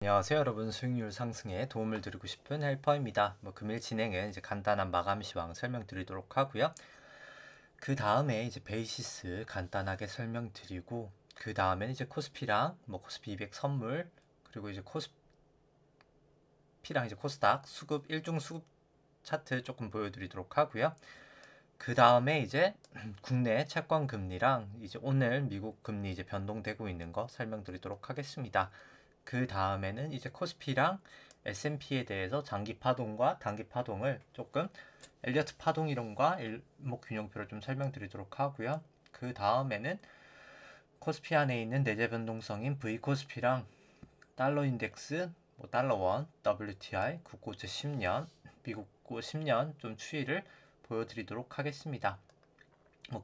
안녕하세요 여러분, 수익률 상승에 도움을 드리고 싶은 헬퍼입니다. 금일 진행은 이제 간단한 마감 시황 설명드리도록 하고요. 그 다음에 이제 베이시스 간단하게 설명드리고, 그 다음에는 이제 코스피랑 코스피 200 선물, 그리고 이제 코스피랑 이제 코스닥 수급 1중 수급 차트 조금 보여드리도록 하고요. 그 다음에 이제 국내 채권 금리랑 이제 오늘 미국 금리 이제 변동되고 있는 거 설명드리도록 하겠습니다. 그 다음에는 이제 코스피랑 S&P에 대해서 장기 파동과 단기 파동을 조금 엘리어트 파동 이론과 일목균형표를 좀 설명드리도록 하고요. 그 다음에는 코스피 안에 있는 내재 변동성인 V 코스피랑 달러 인덱스, 달러원, WTI, 국고채 10년, 미국고 10년 좀 추이를 보여드리도록 하겠습니다.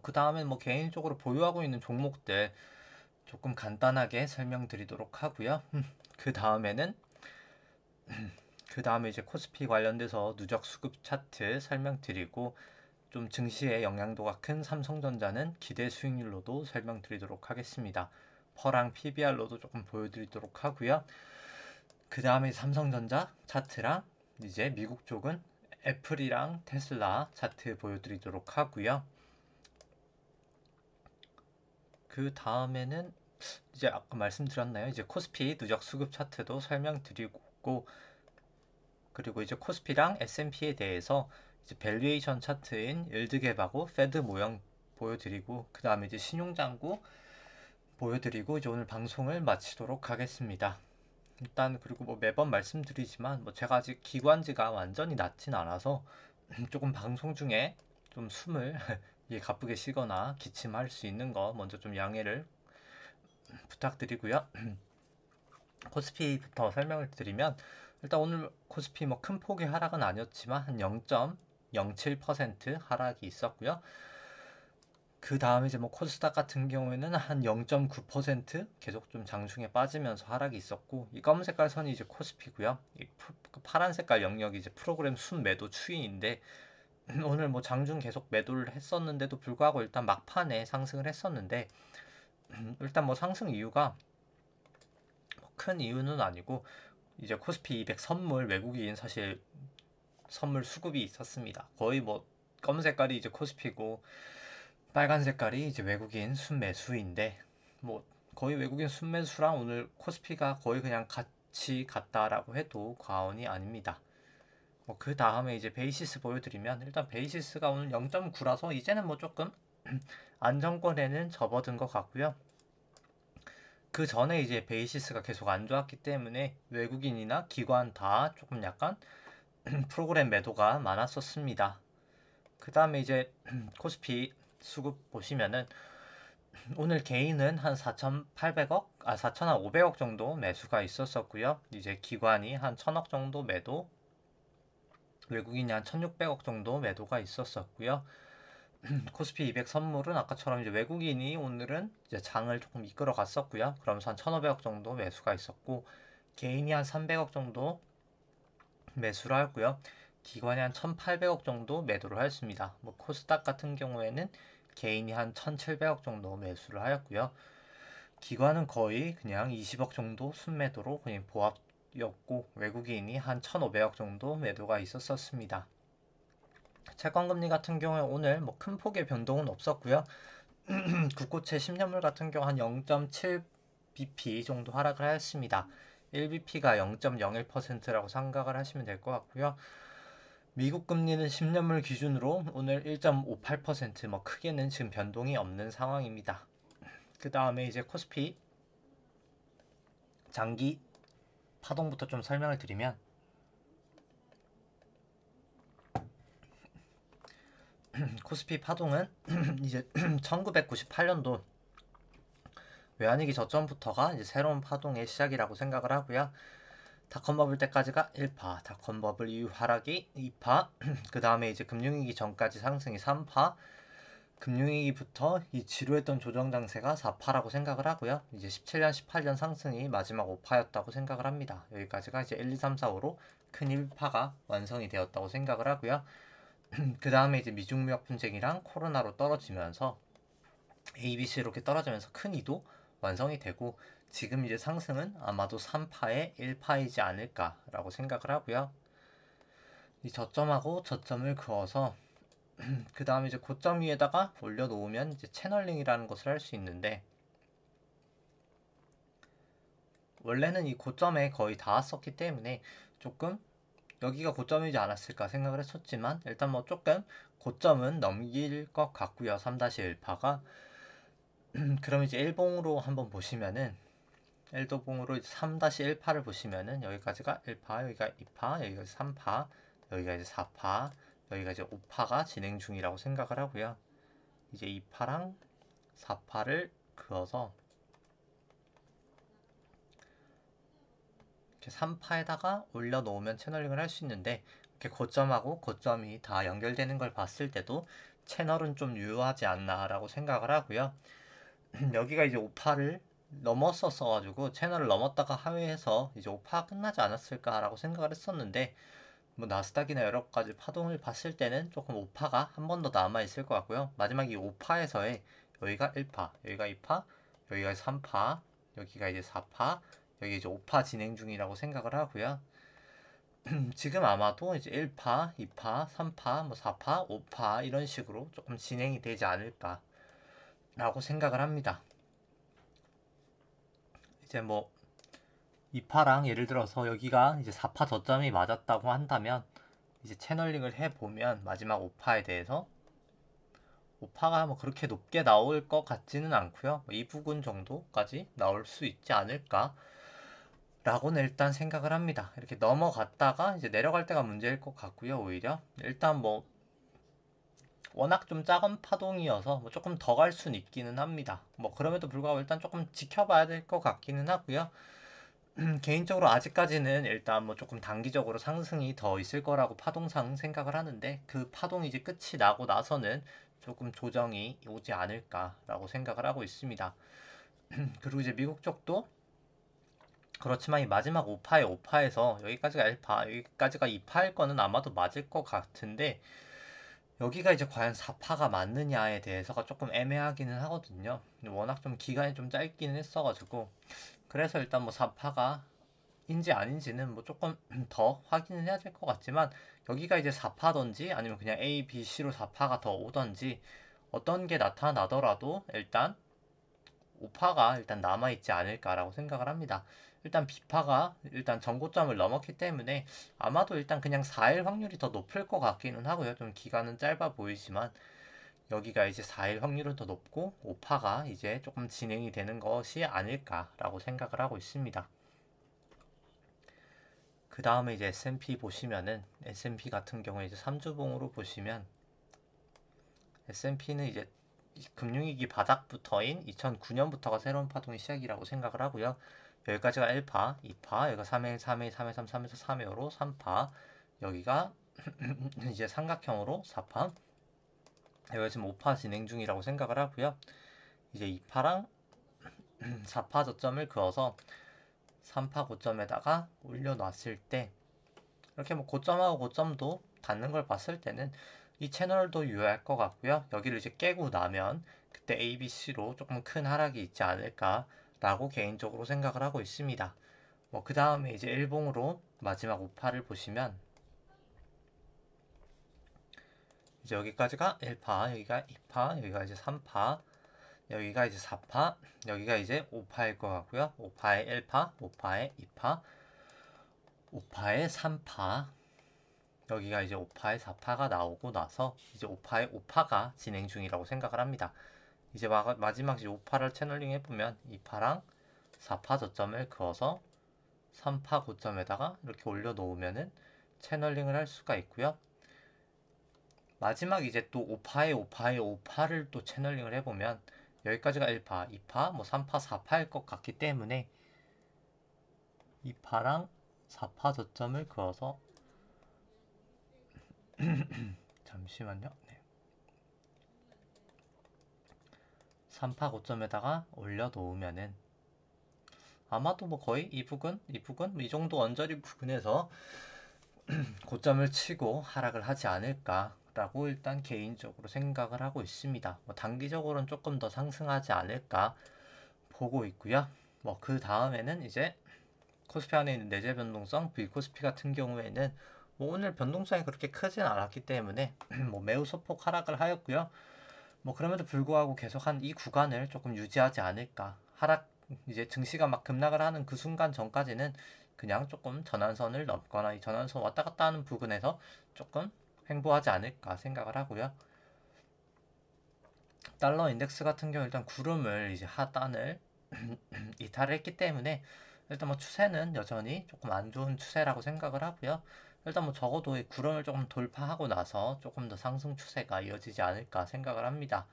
그 다음에 개인적으로 보유하고 있는 종목들 조금 간단하게 설명드리도록 하고요. 그 다음에 이제 코스피 관련돼서 누적 수급 차트 설명드리고, 좀 증시의 영향도가 큰 삼성전자는 기대 수익률로도 설명드리도록 하겠습니다. 퍼랑 PBR로도 조금 보여드리도록 하고요. 그 다음에 삼성전자 차트랑 이제 미국 쪽은 애플이랑 테슬라 차트 보여드리도록 하고요. 그 다음에는 이제 아까 말씀드렸나요? 이제 코스피 누적 수급 차트도 설명드리고, 그리고 이제 코스피랑 S&P에 대해서 이제 밸류에이션 차트인 일드갭하고 페드 모형 보여드리고, 그 다음에 이제 신용장구 보여드리고 이제 오늘 방송을 마치도록 하겠습니다. 일단 그리고 매번 말씀드리지만 제가 아직 기관지가 완전히 낮진 않아서 조금 방송 중에 좀 숨을 가쁘게 쉬거나 기침할 수 있는 거 먼저 좀 양해를 부탁드리고요. 코스피부터 설명을 드리면, 일단 오늘 코스피 큰 폭의 하락은 아니었지만 한 0.07% 하락이 있었고요. 그 다음에 이제 코스닥 같은 경우에는 한 0.9% 계속 좀 장중에 빠지면서 하락이 있었고, 이 검은 색깔 선이 이제 코스피고요. 이 파란 색깔 영역이 이제 프로그램 순매도 추이인데, 오늘 장중 계속 매도를 했었는데도 불구하고 일단 막판에 상승을 했었는데, 일단 상승 이유가 큰 이유는 아니고, 이제 코스피 200 선물 외국인 사실 선물 수급이 있었습니다. 거의 검은 색깔이 이제 코스피고 빨간 색깔이 이제 외국인 순매수인데, 거의 외국인 순매수랑 오늘 코스피가 거의 그냥 같이 갔다라고 해도 과언이 아닙니다. 그 다음에 이제 베이시스 보여드리면, 일단 베이시스가 오늘 0.9라서 이제는 조금 안정권에는 접어든 것 같고요. 그 전에 이제 베이시스가 계속 안 좋았기 때문에 외국인이나 기관 다 조금 약간 프로그램 매도가 많았었습니다. 그 다음에 이제 코스피 수급 보시면은 오늘 개인은 한 4,800억, 4,500억 정도 매수가 있었었고요. 이제 기관이 한 1,000억 정도 매도, 외국인이 한 1,600억 정도 매도가 있었었고요. 코스피 200 선물은 아까처럼 이제 외국인이 오늘은 이제 장을 조금 이끌어 갔었고요. 그러면서 한 1,500억 정도 매수가 있었고, 개인이 한 300억 정도 매수를 하고요. 기관이 한 1,800억 정도 매도를 하였습니다. 코스닥 같은 경우에는 개인이 한 1,700억 정도 매수를 하였고요. 기관은 거의 그냥 20억 정도 순매도로 그냥 보합이었고, 외국인이 한 1,500억 정도 매도가 있었습니다. 채권금리 같은 경우에 오늘 큰 폭의 변동은 없었고요. 국고채 10년물 같은 경우 한 0.7bp 정도 하락을 하였습니다. 1bp가 0.01%라고 생각을 하시면 될 것 같고요. 미국 금리는 10년물 기준으로 오늘 1.58%, 크게는 지금 변동이 없는 상황입니다. 그 다음에 이제 코스피 장기 파동부터 좀 설명을 드리면, 코스피 파동은 이제 1998년도 외환위기 저점부터가 이제 새로운 파동의 시작이라고 생각을 하고요. 닷컴 버블 때까지가 1파, 닷컴 버블 이후 하락이 2파, 그 다음에 이제 금융위기 전까지 상승이 3파, 금융위기부터 이 지루했던 조정 장세가 4파라고 생각을 하고요. 이제 17년, 18년 상승이 마지막 5파였다고 생각을 합니다. 여기까지가 이제 1, 2, 3, 4, 5로 큰 1파가 완성이 되었다고 생각을 하고요. 그 다음에 이제 미중무역 분쟁이랑 코로나로 떨어지면서 ABC 이렇게 떨어지면서 큰 2도 완성이 되고 지금 이제 상승은 아마도 3파에 1파이지 않을까라고 생각을 하고요. 이 저점하고 저점을 그어서 그 다음에 이제 고점 위에다가 올려놓으면 이제 채널링이라는 것을 할 수 있는데, 원래는 이 고점에 거의 닿았었기 때문에 조금 여기가 고점이지 않았을까 생각을 했었지만, 일단 뭐 조금 고점은 넘길 것 같고요. 3-1파가 그럼 이제 일봉으로 한번 보시면은, 일도봉으로 3-1파를 보시면은 여기까지가 1파, 여기가 2파, 여기가 3파, 여기가 이제 4파, 여기가 이제 5파가 진행 중이라고 생각을 하고요. 이제 2파랑 4파를 그어서 이렇게 3파에다가 올려놓으면 채널링을 할 수 있는데, 이렇게 고점하고 고점이 다 연결되는 걸 봤을 때도 채널은 좀 유효하지 않나라고 생각을 하고요. 여기가 이제 5파를 넘었었어가지고 채널을 넘었다가 하회해서 이제 5파 끝나지 않았을까라고 생각을 했었는데, 뭐 나스닥이나 여러 가지 파동을 봤을 때는 조금 5파가 한 번 더 남아 있을 것 같고요. 마지막 이 5파에서의 여기가 1파, 여기가 2파, 여기가 3파, 여기가 이제 4파, 여기 이제 5파 진행 중이라고 생각을 하고요. 지금 아마도 이제 1파, 2파, 3파, 뭐 4파, 5파 이런 식으로 조금 진행이 되지 않을까라고 생각을 합니다. 이제 뭐 2파랑 예를 들어서 여기가 이제 4파 저점이 맞았다고 한다면, 이제 채널링을 해보면 마지막 5파에 대해서 5파가 뭐 그렇게 높게 나올 것 같지는 않고요. 이 부분 정도까지 나올 수 있지 않을까 라고는 일단 생각을 합니다. 이렇게 넘어갔다가 이제 내려갈 때가 문제일 것 같고요. 오히려 일단 뭐 워낙 좀 작은 파동이어서 뭐 조금 더 갈 수는 있기는 합니다. 뭐 그럼에도 불구하고 일단 조금 지켜봐야 될 것 같기는 하고요. 개인적으로 아직까지는 일단 뭐 조금 단기적으로 상승이 더 있을 거라고 파동상 생각을 하는데, 그 파동이 이제 끝이 나고 나서는 조금 조정이 오지 않을까라고 생각을 하고 있습니다. 그리고 이제 미국 쪽도 그렇지만 이 마지막 5파에서 여기까지가 1파, 여기까지가 2파일 거는 아마도 맞을 것 같은데, 여기가 이제 과연 4파가 맞느냐에 대해서가 조금 애매하기는 하거든요. 워낙 좀 기간이 좀 짧기는 했어가지고, 그래서 일단 뭐 4파가 인지 아닌지는 뭐 조금 더 확인을 해야 될 것 같지만, 여기가 이제 4파던지 아니면 그냥 A, B, C로 4파가 더 오던지 어떤 게 나타나더라도 일단 5파가 일단 남아있지 않을까라고 생각을 합니다. 일단 B파가 일단 전고점을 넘었기 때문에 아마도 일단 그냥 4일 확률이 더 높을 것 같기는 하고요. 좀 기간은 짧아 보이지만 여기가 이제 4일 확률은 더 높고 5파가 이제 조금 진행이 되는 것이 아닐까라고 생각을 하고 있습니다. 그 다음에 이제 S&P 보시면은, S&P 같은 경우에 이제 3주봉으로 보시면 S&P는 이제 금융위기 바닥부터인 2009년부터가 새로운 파동의 시작이라고 생각을 하고요. 여기까지가 1파, 2파, 여기가 3회, 3회, 3회, 3, 3에서 3회로 3파, 여기가 이제 삼각형으로 4파, 여기가 지금 5파 진행 중이라고 생각을 하고요. 이제 2파랑 4파 저점을 그어서 3파 고점에다가 올려놨을 때, 이렇게 뭐 고점하고 고점도 닿는 걸 봤을 때는 이 채널도 유효할 것 같고요. 여기를 이제 깨고 나면 그때 ABC로 조금 큰 하락이 있지 않을까라고 개인적으로 생각을 하고 있습니다. 뭐 그 다음에 이제 일봉으로 마지막 5파를 보시면, 이제 여기까지가 1파, 여기가 2파, 여기가 이제 3파, 여기가 이제 4파, 여기가 이제 5파일 것 같고요. 5파에 1파, 5파에 2파, 5파에 3파, 여기가 이제 5파에 4파가 나오고 나서 이제 5파에 5파가 진행 중이라고 생각을 합니다. 이제 마지막 이제 5파를 채널링 해보면 2파랑 4파 저점을 그어서 3파 고점에다가 이렇게 올려놓으면은 채널링을 할 수가 있고요. 마지막 이제 또 5파에 5파를 또 채널링을 해보면 여기까지가 1파, 2파, 뭐 3파, 4파일 것 같기 때문에 2파랑 4파 저점을 그어서 잠시만요. 네. 3파 고점에다가 올려놓으면은 아마도 뭐 거의 이 부근 뭐 이 정도 언저리 부근에서 고점을 치고 하락을 하지 않을까라고 일단 개인적으로 생각을 하고 있습니다. 뭐 단기적으로는 조금 더 상승하지 않을까 보고 있고요. 뭐 그 다음에는 이제 코스피 안에 있는 내재 변동성 V코스피 같은 경우에는 뭐 오늘 변동성이 그렇게 크진 않았기 때문에 뭐 매우 소폭 하락을 하였고요. 뭐 그럼에도 불구하고 계속 한 이 구간을 조금 유지하지 않을까. 하락 이제 증시가 막 급락을 하는 그 순간 전까지는 그냥 조금 전환선을 넘거나 이 전환선 왔다 갔다 하는 부분에서 조금 횡보하지 않을까 생각을 하고요. 달러 인덱스 같은 경우 일단 구름을 이제 하단을 이탈을 했기 때문에 일단 뭐 추세는 여전히 조금 안 좋은 추세라고 생각을 하고요. 일단 뭐 적어도 이 구름을 조금 돌파하고 나서 조금 더 상승 추세가 이어지지 않을까 생각을 합니다.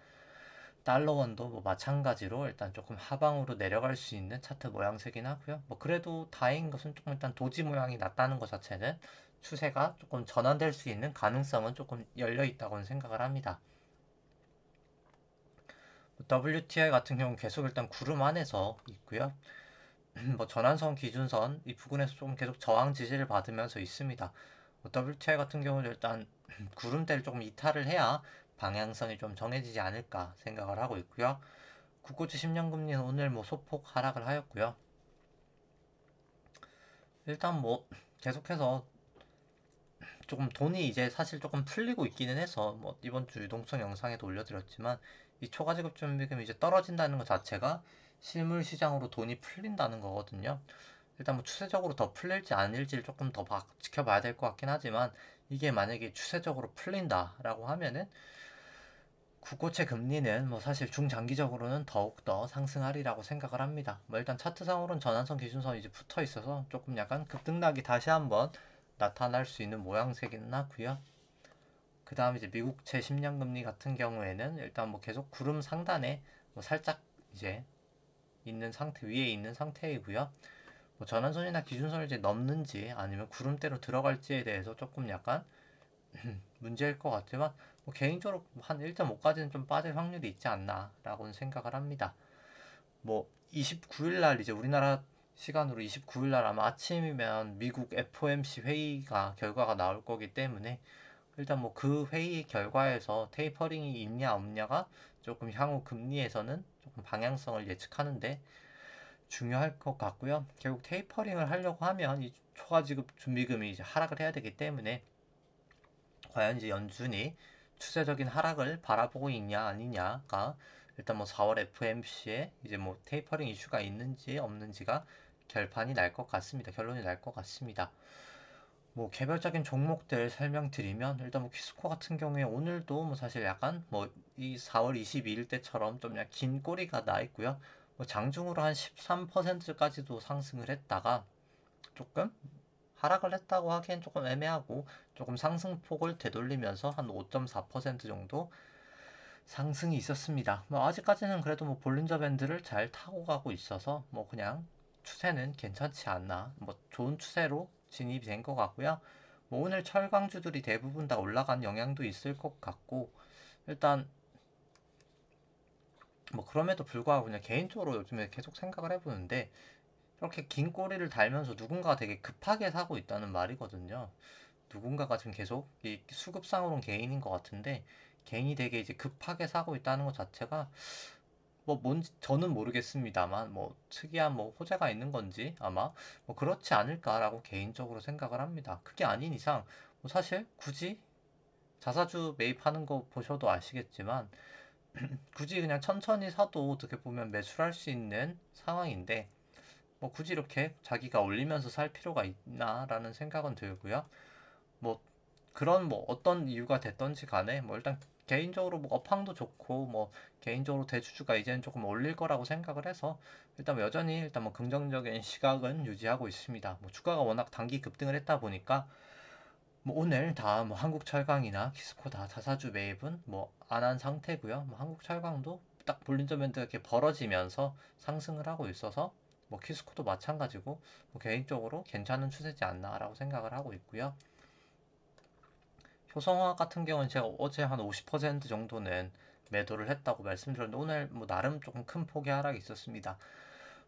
달러원도 뭐 마찬가지로 일단 조금 하방으로 내려갈 수 있는 차트 모양새긴 하고요. 뭐 그래도 다행인 것은 조금 일단 도지 모양이 났다는 것 자체는 추세가 조금 전환될 수 있는 가능성은 조금 열려 있다고는 생각을 합니다. WTI 같은 경우는 계속 일단 구름 안에서 있고요. 뭐 전환선 기준선 이 부분에서 좀 계속 저항 지지를 받으면서 있습니다. WTI 같은 경우는 일단 구름대를 조금 이탈을 해야 방향성이 좀 정해지지 않을까 생각을 하고 있고요. 국고지 10년 금리는 오늘 뭐 소폭 하락을 하였고요. 일단 뭐 계속해서 조금 돈이 이제 사실 조금 풀리고 있기는 해서 뭐 이번 주 유동성 영상에도 올려드렸지만 이 초과지급 준비금이 이제 떨어진다는 것 자체가 실물 시장으로 돈이 풀린다는 거거든요. 일단 뭐 추세적으로 더 풀릴지 아닐지를 조금 더 지켜봐야 될 것 같긴 하지만 이게 만약에 추세적으로 풀린다라고 하면은 국고채 금리는 뭐 사실 중장기적으로는 더욱더 상승하리라고 생각을 합니다. 뭐 일단 차트상으로는 전환선 기준선이 이제 붙어 있어서 조금 약간 급등락이 다시 한번 나타날 수 있는 모양새기는 하고요. 그 다음 이제 미국채 10년 금리 같은 경우에는 일단 뭐 계속 구름 상단에 뭐 살짝 이제 있는 상태 위에 있는 상태이고요. 뭐 전환선이나 기준선을 이제 넘는지 아니면 구름대로 들어갈지에 대해서 조금 약간 문제일 것 같지만 뭐 개인적으로 한 1.5까지는 좀 빠질 확률이 있지 않나라고는 생각을 합니다. 뭐 29일 날 이제 우리나라 시간으로 29일 날 아마 아침이면 미국 FOMC 회의가 결과가 나올 거기 때문에 일단 뭐 그 회의 결과에서 테이퍼링이 있냐 없냐가 조금 향후 금리에서는 조금 방향성을 예측하는데 중요할 것 같고요. 결국 테이퍼링을 하려고 하면 이 초과지급 준비금이 이제 하락을 해야 되기 때문에 과연 이제 연준이 추세적인 하락을 바라보고 있냐 아니냐가 일단 뭐 4월 FMC에 이제 뭐 테이퍼링 이슈가 있는지 없는지가 결판이 날 것 같습니다. 결론이 날 것 같습니다. 뭐 개별적인 종목들 설명드리면 일단 뭐 키스코 같은 경우에 오늘도 뭐 사실 약간 뭐 이 4월 22일 때처럼 좀 그냥 긴 꼬리가 나 있고요. 뭐 장중으로 한 13%까지도 상승을 했다가 조금 하락을 했다고 하기엔 조금 애매하고 조금 상승폭을 되돌리면서 한 5.4% 정도 상승이 있었습니다. 뭐 아직까지는 그래도 뭐 볼린저 밴드를 잘 타고 가고 있어서 뭐 그냥 추세는 괜찮지 않나. 뭐 좋은 추세로 진입이 된 것 같고요. 뭐 오늘 철강주들이 대부분 다 올라간 영향도 있을 것 같고 일단 뭐 그럼에도 불구하고 그냥 개인적으로 요즘에 계속 생각을 해보는데 이렇게 긴 꼬리를 달면서 누군가가 되게 급하게 사고 있다는 말이거든요. 누군가가 지금 계속 이 수급상으로는 개인인 것 같은데 개인이 되게 이제 급하게 사고 있다는 것 자체가 뭐 뭔지 저는 모르겠습니다만 뭐 특이한 뭐 호재가 있는 건지 아마 뭐 그렇지 않을까라고 개인적으로 생각을 합니다. 그게 아닌 이상 뭐 사실 굳이 자사주 매입하는 거 보셔도 아시겠지만 굳이 그냥 천천히 사도 어떻게 보면 매수할 수 있는 상황인데 뭐 굳이 이렇게 자기가 올리면서 살 필요가 있나라는 생각은 들고요. 뭐 그런 뭐 어떤 이유가 됐던지 간에 뭐 일단 개인적으로 뭐 업황도 좋고 뭐 개인적으로 대주주가 이제는 조금 올릴 거라고 생각을 해서 일단 뭐 여전히 일단 뭐 긍정적인 시각은 유지하고 있습니다. 뭐 주가가 워낙 단기 급등을 했다 보니까 뭐 오늘 다 뭐 한국철강이나 키스코 다 자사주 매입은 뭐 안 한 상태고요. 뭐 한국철강도 딱 볼린저 밴드가 이렇게 벌어지면서 상승을 하고 있어서 뭐 키스코도 마찬가지고 뭐 개인적으로 괜찮은 추세지 않나라고 생각을 하고 있고요. 효성화학 같은 경우는 제가 어제 한 50% 정도는 매도를 했다고 말씀드렸는데 오늘 뭐 나름 조금 큰 폭의 하락이 있었습니다.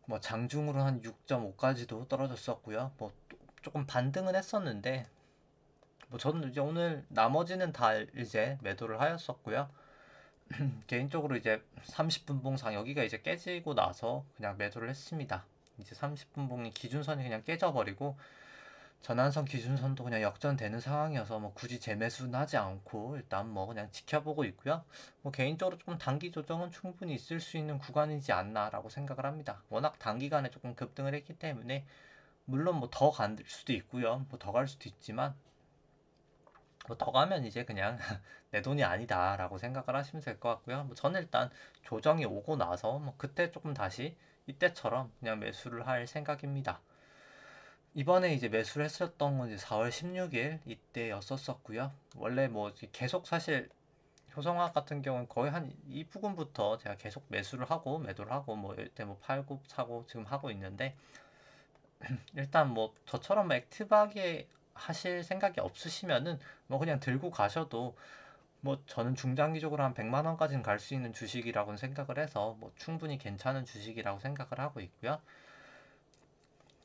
뭐 장중으로 한 6.5까지도 떨어졌었고요. 뭐 조금 반등은 했었는데 뭐 저는 이제 오늘 나머지는 다 이제 매도를 하였었고요. 개인적으로 이제 30분 봉상 여기가 이제 깨지고 나서 그냥 매도를 했습니다. 이제 30분 봉이 기준선이 그냥 깨져버리고 전환선 기준선도 그냥 역전되는 상황이어서 뭐 굳이 재매수는 하지 않고 일단 뭐 그냥 지켜보고 있고요. 뭐 개인적으로 조금 단기 조정은 충분히 있을 수 있는 구간이지 않나라고 생각을 합니다. 워낙 단기간에 조금 급등을 했기 때문에 물론 뭐 더 갈 수도 있고요. 뭐 더 갈 수도 있지만 뭐 더 가면 이제 그냥 내 돈이 아니다라고 생각을 하시면 될 것 같고요. 뭐 저는 일단 조정이 오고 나서 뭐 그때 조금 다시 이때처럼 그냥 매수를 할 생각입니다. 이번에 이제 매수를 했었던 건 이제 4월 16일 이때였었고요. 원래 뭐 계속 사실 효성화학 같은 경우는 거의 한 이 부분부터 제가 계속 매수를 하고 매도를 하고 뭐 이때 뭐 팔고 사고 지금 하고 있는데 일단 뭐 저처럼 액티브하게 하실 생각이 없으시면은 뭐 그냥 들고 가셔도 뭐 저는 중장기적으로 한 100만 원까지는 갈 수 있는 주식이라고 생각을 해서 뭐 충분히 괜찮은 주식이라고 생각을 하고 있고요.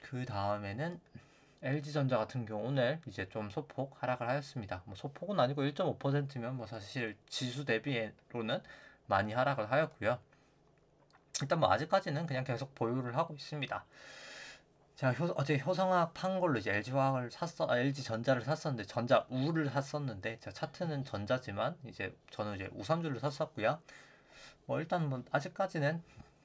그 다음에는 LG전자 같은 경우 오늘 이제 좀 소폭 하락을 하였습니다. 뭐 소폭은 아니고 1.5%면 뭐 사실 지수 대비로는 많이 하락을 하였고요. 일단 뭐 아직까지는 그냥 계속 보유를 하고 있습니다. 제가 어제 효성화학 판 걸로 이제 LG전자를 샀었는데 전자우를 샀었는데 제가 차트는 전자지만 이제 저는 이제 우선주를 샀었고요. 뭐 일단 뭐 아직까지는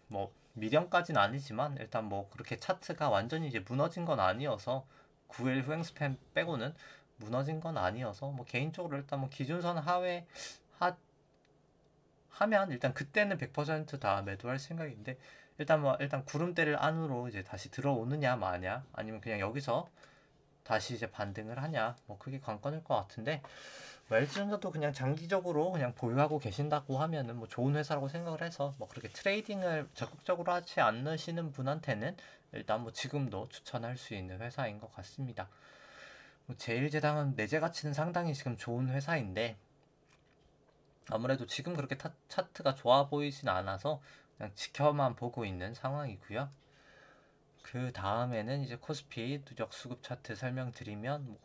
뭐 미련까지는 아니지만 일단 뭐 그렇게 차트가 완전히 이제 무너진 건 아니어서 9일 후행 스팸 빼고는 무너진 건 아니어서 뭐 개인적으로 일단 뭐 기준선 하회 하면 일단 그때는 100%다 매도할 생각인데 일단 뭐 일단 구름대를 안으로 이제 다시 들어오느냐 마냐 아니면 그냥 여기서 다시 이제 반등을 하냐 뭐 그게 관건일 것 같은데 뭐 LG전자도 그냥 장기적으로 그냥 보유하고 계신다고 하면은 뭐 좋은 회사라고 생각을 해서 뭐 그렇게 트레이딩을 적극적으로 하지 않으시는 분한테는 일단 뭐 지금도 추천할 수 있는 회사인 것 같습니다. 뭐 제일제당은 내재 가치는 상당히 지금 좋은 회사인데 아무래도 지금 그렇게 차트가 좋아 보이진 않아서 그냥 지켜만 보고 있는 상황이고요. 그 다음에는 이제 코스피 누적 수급 차트 설명드리면 뭐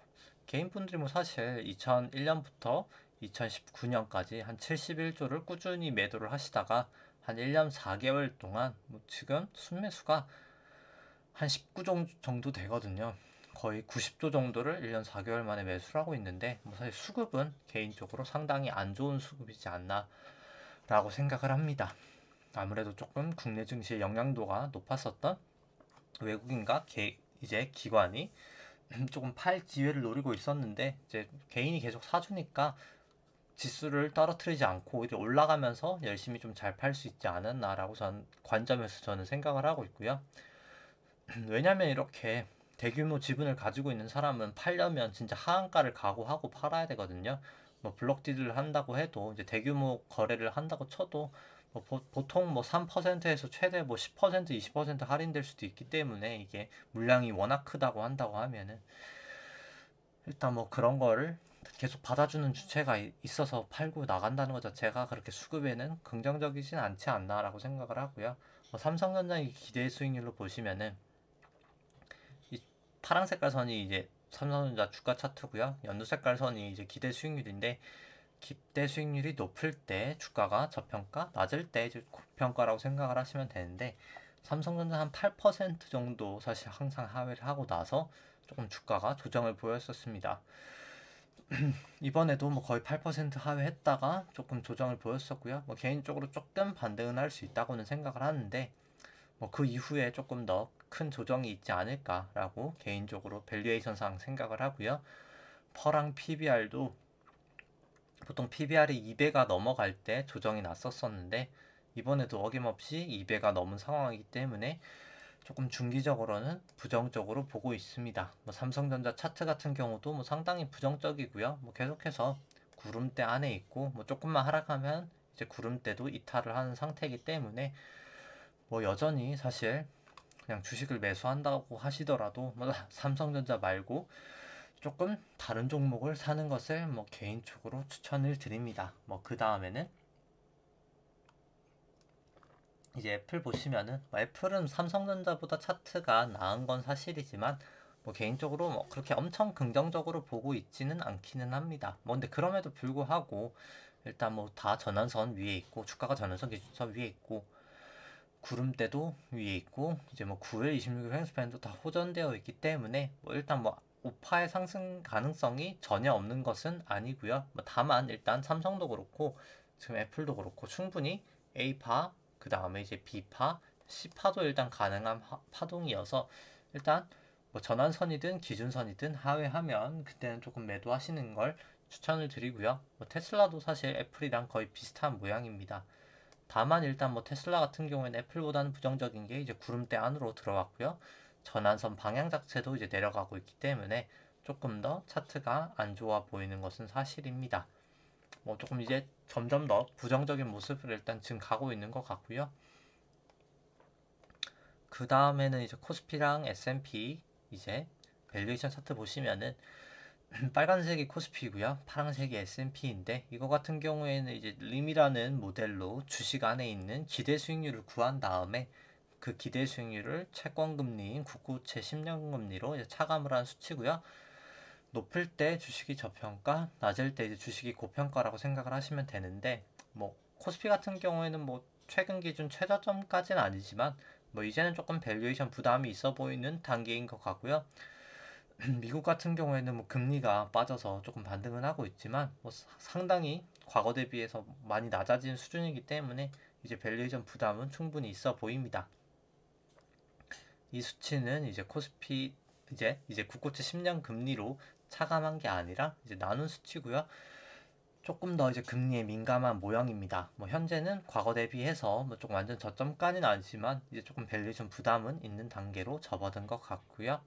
개인분들이 뭐 사실 2001년부터 2019년까지 한 71조를 꾸준히 매도를 하시다가 한 1년 4개월 동안 뭐 지금 순매수가 한 19조 정도 되거든요. 거의 90조 정도를 1년 4개월 만에 매수를 하고 있는데 뭐 사실 수급은 개인적으로 상당히 안 좋은 수급이지 않나 라고 생각을 합니다. 아무래도 조금 국내 증시의 영향도가 높았었던 외국인과 이제 기관이 조금 팔 기회를 노리고 있었는데 이제 개인이 계속 사주니까 지수를 떨어뜨리지 않고 오히려 올라가면서 열심히 좀 잘 팔 수 있지 않았나라고 관점에서 저는 생각을 하고 있고요. 왜냐면 이렇게 대규모 지분을 가지고 있는 사람은 팔려면 진짜 하한가를 각오하고 팔아야 되거든요. 뭐 블록딜을 한다고 해도 이제 대규모 거래를 한다고 쳐도 뭐 보통 뭐 3%에서 최대 뭐 10%, 20% 할인될 수도 있기 때문에 이게 물량이 워낙 크다고 한다고 하면은 일단 뭐 그런 거를 계속 받아주는 주체가 있어서 팔고 나간다는 것 자체가 그렇게 수급에는 긍정적이진 않지 않나라고 생각을 하고요. 뭐 삼성전자의 기대 수익률로 보시면은 이 파란 색깔 선이 이제 삼성전자 주가 차트고요. 연두 색깔 선이 이제 기대 수익률인데 기대 수익률이 높을 때 주가가 저평가, 낮을 때 이제 고평가라고 생각을 하시면 되는데 삼성전자 한 8% 정도 사실 항상 하회를 하고 나서 조금 주가가 조정을 보였었습니다. 이번에도 뭐 거의 8% 하회했다가 조금 조정을 보였었고요. 뭐 개인적으로 조금 반등은 할 수 있다고는 생각을 하는데 뭐 그 이후에 조금 더 큰 조정이 있지 않을까라고 개인적으로 밸류에이션상 생각을 하고요. 퍼랑 PBR도 보통 PBR이 2배가 넘어갈 때 조정이 났었었는데 이번에도 어김없이 2배가 넘은 상황이기 때문에 조금 중기적으로는 부정적으로 보고 있습니다. 뭐 삼성전자 차트 같은 경우도 뭐 상당히 부정적이고요. 뭐 계속해서 구름대 안에 있고 뭐 조금만 하락하면 이제 구름대도 이탈을 하는 상태이기 때문에 뭐 여전히 사실 그냥 주식을 매수한다고 하시더라도 뭐 삼성전자 말고 조금 다른 종목을 사는 것을 뭐 개인적으로 추천을 드립니다. 뭐 그 다음에는 이제 애플 보시면은 뭐 애플은 삼성전자보다 차트가 나은 건 사실이지만 뭐 개인적으로 뭐 그렇게 엄청 긍정적으로 보고 있지는 않기는 합니다. 뭐 근데 그럼에도 불구하고 일단 뭐 다 전환선 위에 있고 주가가 전환선 기준선 위에 있고 구름대도 위에 있고 이제 뭐 9일, 26일 횡스팬도 다 호전되어 있기 때문에 뭐 일단 뭐 우파의 상승 가능성이 전혀 없는 것은 아니고요. 뭐 다만 일단 삼성도 그렇고 지금 애플도 그렇고 충분히 A파, 그 다음에 이제 B파, C파도 일단 가능한 파동이어서 일단 뭐 전환선이든 기준선이든 하회하면 그때는 조금 매도하시는 걸 추천을 드리고요. 뭐 테슬라도 사실 애플이랑 거의 비슷한 모양입니다. 다만 일단 뭐 테슬라 같은 경우에는 애플보다는 부정적인 게 이제 구름대 안으로 들어갔고요. 전환선 방향 자체도 이제 내려가고 있기 때문에 조금 더 차트가 안 좋아 보이는 것은 사실입니다. 뭐 조금 이제 점점 더 부정적인 모습을 일단 지금 가고 있는 것 같고요. 그 다음에는 이제 코스피랑 S&P 이제 밸류에이션 차트 보시면은 빨간색이 코스피고요. 파란색이 S&P인데 이거 같은 경우에는 이제 림이라는 모델로 주식 안에 있는 기대 수익률을 구한 다음에 그 기대 수익률을 채권 금리인 국고채 10년 금리로 이제 차감을 한 수치고요. 높을 때 주식이 저평가, 낮을 때 이제 주식이 고평가라고 생각을 하시면 되는데 뭐 코스피 같은 경우에는 뭐 최근 기준 최저점까지는 아니지만 뭐 이제는 조금 밸류에이션 부담이 있어 보이는 단계인 것 같고요. 미국 같은 경우에는 뭐 금리가 빠져서 조금 반등은 하고 있지만 뭐 상당히 과거 대비해서 많이 낮아진 수준이기 때문에 이제 밸류에이션 부담은 충분히 있어 보입니다. 이 수치는 이제 코스피 이제 국고채 10년 금리로 차감한 게 아니라 이제 나눈 수치고요. 조금 더 이제 금리에 민감한 모양입니다. 뭐 현재는 과거 대비해서 뭐 조금 완전 저점까지는 아니지만 이제 조금 밸류에이션 부담은 있는 단계로 접어든 것 같고요.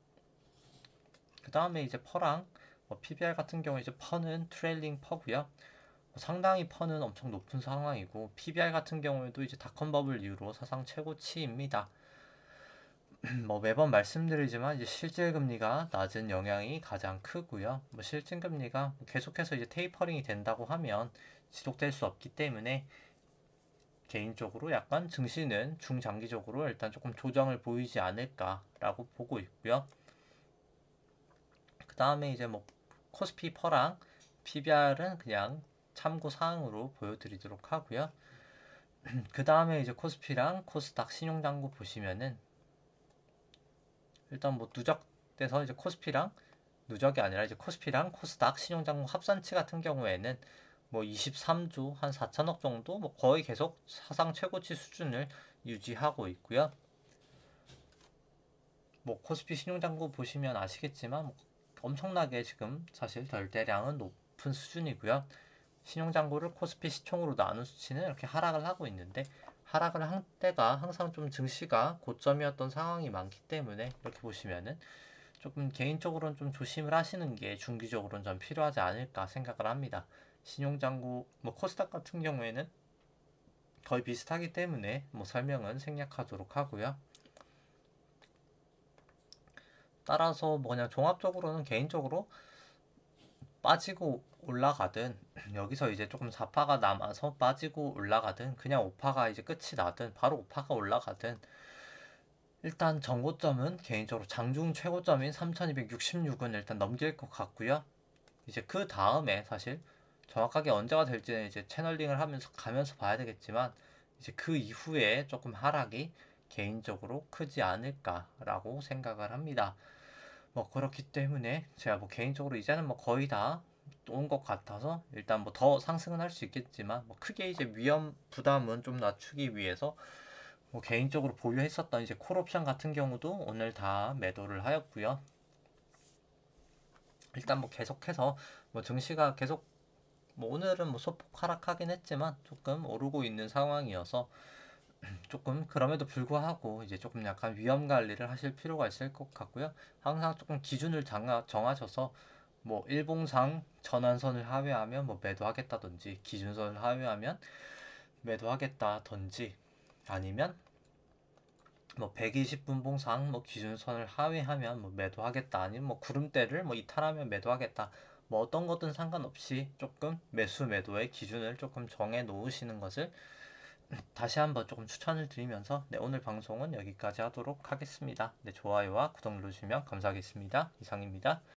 그 다음에 이제 퍼랑 뭐 PBR 같은 경우 이제 퍼는 트레일링 퍼고요. 뭐 상당히 퍼는 엄청 높은 상황이고 PBR 같은 경우에도 이제 닷컴 버블 이후로 사상 최고치입니다. 뭐 매번 말씀드리지만 이제 실질 금리가 낮은 영향이 가장 크고요. 뭐 실질 금리가 계속해서 이제 테이퍼링이 된다고 하면 지속될 수 없기 때문에 개인적으로 약간 증시는 중장기적으로 일단 조금 조정을 보이지 않을까라고 보고 있고요. 그 다음에 이제 뭐 코스피 퍼랑 PBR은 그냥 참고 사항으로 보여드리도록 하고요. 그 다음에 이제 코스피랑 코스닥 신용장고 보시면은 일단 뭐 누적돼서 이제 코스피랑 누적이 아니라 이제 코스피랑 코스닥 신용장고 합산치 같은 경우에는 뭐 23조 한 4천억 정도 뭐 거의 계속 사상 최고치 수준을 유지하고 있고요. 뭐 코스피 신용장고 보시면 아시겠지만 뭐 엄청나게 지금 사실 덜대량은 높은 수준이고요. 신용장고를 코스피 시총으로 나눈 수치는 이렇게 하락을 하고 있는데 하락을 한 때가 항상 좀 증시가 고점이었던 상황이 많기 때문에 이렇게 보시면은 조금 개인적으로는 좀 조심을 하시는 게 중기적으로는 좀 필요하지 않을까 생각을 합니다. 신용장고 뭐 코스닥 같은 경우에는 거의 비슷하기 때문에 뭐 설명은 생략하도록 하고요. 따라서 뭐 그냥 종합적으로는 개인적으로 빠지고 올라가든 여기서 이제 조금 4파가 남아서 빠지고 올라가든 그냥 5파가 이제 끝이 나든 바로 5파가 올라가든 일단 정고점은 개인적으로 장중 최고점인 3266은 일단 넘길 것 같고요. 이제 그 다음에 사실 정확하게 언제가 될지는 이제 채널링을 하면서 가면서 봐야 되겠지만 이제 그 이후에 조금 하락이 개인적으로 크지 않을까라고 생각을 합니다. 뭐 그렇기 때문에 제가 뭐 개인적으로 이제는 뭐 거의 다 온 것 같아서 일단 뭐 더 상승은 할 수 있겠지만 뭐 크게 이제 위험 부담은 좀 낮추기 위해서 뭐 개인적으로 보유했었던 이제 콜옵션 같은 경우도 오늘 다 매도를 하였고요. 일단 뭐 계속해서 뭐 증시가 계속 뭐 오늘은 뭐 소폭 하락하긴 했지만 조금 오르고 있는 상황이어서 조금 그럼에도 불구하고 이제 조금 약간 위험 관리를 하실 필요가 있을 것 같고요. 항상 조금 기준을 정하셔서 뭐 일봉상 전환선을 하회하면 뭐 매도하겠다든지 기준선을 하회하면 매도하겠다든지 아니면 뭐 120분봉상 뭐 기준선을 하회하면 뭐 매도하겠다 아니면 뭐 구름대를 뭐 이탈하면 매도하겠다 뭐 어떤 것든 상관없이 조금 매수 매도의 기준을 조금 정해 놓으시는 것을 다시 한번 조금 추천을 드리면서 네, 오늘 방송은 여기까지 하도록 하겠습니다. 네, 좋아요와 구독 눌러주시면 감사하겠습니다. 이상입니다.